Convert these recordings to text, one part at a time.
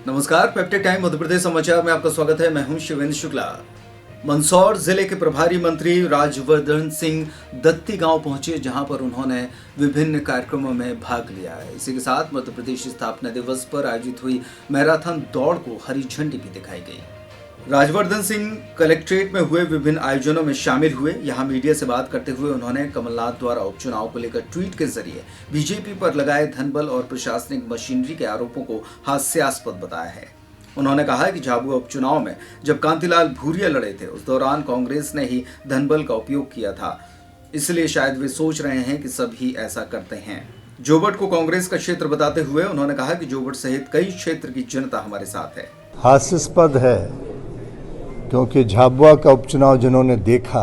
नमस्कार, पेप्टेड टाइम मध्य प्रदेश समाचार में आपका स्वागत है। मैं हूं शिवेंद्र शुक्ला। मंदसौर जिले के प्रभारी मंत्री राजवर्धन सिंह दत्ती गांव पहुंचे, जहां पर उन्होंने विभिन्न कार्यक्रमों में भाग लिया है। इसी के साथ मध्य प्रदेश स्थापना दिवस पर आयोजित हुई मैराथन दौड़ को हरी झंडी भी दिखाई गई। राजवर्धन सिंह कलेक्ट्रेट में हुए विभिन्न आयोजनों में शामिल हुए। यहां मीडिया से बात करते हुए उन्होंने कमलनाथ द्वारा उपचुनाव को लेकर ट्वीट के जरिए बीजेपी पर लगाए धनबल और प्रशासनिक मशीनरी के आरोपों को हास्यास्पद बताया है। उन्होंने कहा कि झाबुआ उपचुनाव में जब कांतिलाल भूरिया लड़े थे, उस दौरान कांग्रेस ने ही धनबल का उपयोग किया था, इसलिए शायद वे सोच रहे हैं कि सभी ऐसा करते हैं। जोबट को कांग्रेस का क्षेत्र बताते हुए उन्होंने कहा कि जोबट सहित कई क्षेत्र की जनता हमारे साथ है। हास्यास्पद है क्योंकि झाबुआ का उपचुनाव जिन्होंने देखा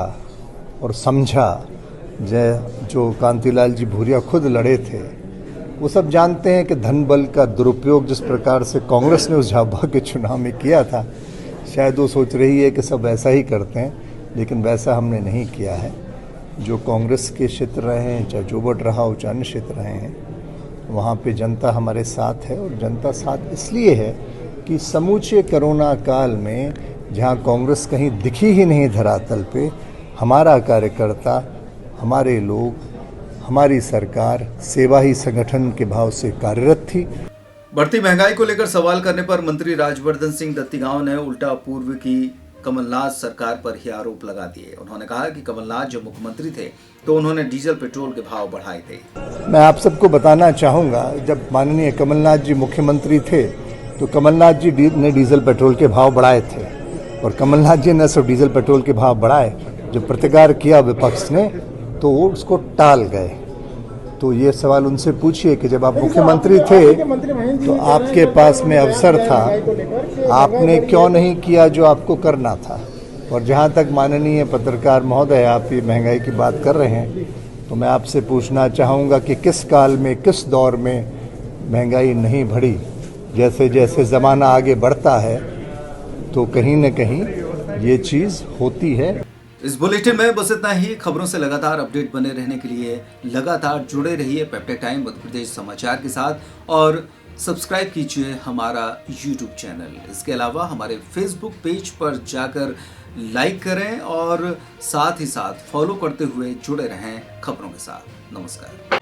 और समझा, जो कांतिलाल जी भूरिया खुद लड़े थे, वो सब जानते हैं कि धनबल का दुरुपयोग जिस प्रकार से कांग्रेस ने उस झाबुआ के चुनाव में किया था, शायद वो सोच रही है कि सब ऐसा ही करते हैं, लेकिन वैसा हमने नहीं किया है। जो कांग्रेस के क्षेत्र रहे हैं, चाहे जोबट रहा हो, चाहे अन्य क्षेत्र रहे हैं, वहाँ पे जनता हमारे साथ है। और जनता साथ इसलिए है कि समूचे कोरोना काल में जहाँ कांग्रेस कहीं दिखी ही नहीं धरातल पे, हमारा कार्यकर्ता, हमारे लोग, हमारी सरकार सेवा ही संगठन के भाव से कार्यरत थी। बढ़ती महंगाई को लेकर सवाल करने पर मंत्री राजवर्धन सिंह दत्तीगांव ने उल्टा पूर्व की कमलनाथ सरकार पर ही आरोप लगा दिए। उन्होंने कहा कि कमलनाथ जब मुख्यमंत्री थे तो उन्होंने डीजल पेट्रोल के भाव बढ़ाए थे। मैं आप सबको बताना चाहूँगा, जब माननीय कमलनाथ जी मुख्यमंत्री थे तो कमलनाथ जी ने डीजल पेट्रोल के भाव बढ़ाए थे, और कमलनाथ जी ने सिर्फ डीजल पेट्रोल के भाव बढ़ाए, जो प्रतिकार किया विपक्ष ने तो वो उसको टाल गए। तो ये सवाल उनसे पूछिए कि जब आप मुख्यमंत्री थे तो आपके पास में अवसर था, आपने क्यों नहीं किया जो आपको करना था। और जहाँ तक माननीय पत्रकार महोदय आप ये महंगाई की बात कर रहे हैं, तो मैं आपसे पूछना चाहूँगा कि किस काल में, किस दौर में महंगाई नहीं बढ़ी। जैसे जैसे ज़माना आगे बढ़ता है तो कहीं न कहीं ये चीज़ होती है। इस बुलेटिन में बस इतना ही। खबरों से लगातार अपडेट बने रहने के लिए लगातार जुड़े रहिए पेप्टेड टाइम मध्य प्रदेश समाचार के साथ, और सब्सक्राइब कीजिए हमारा यूट्यूब चैनल। इसके अलावा हमारे फेसबुक पेज पर जाकर लाइक करें और साथ ही साथ फॉलो करते हुए जुड़े रहें खबरों के साथ। नमस्कार।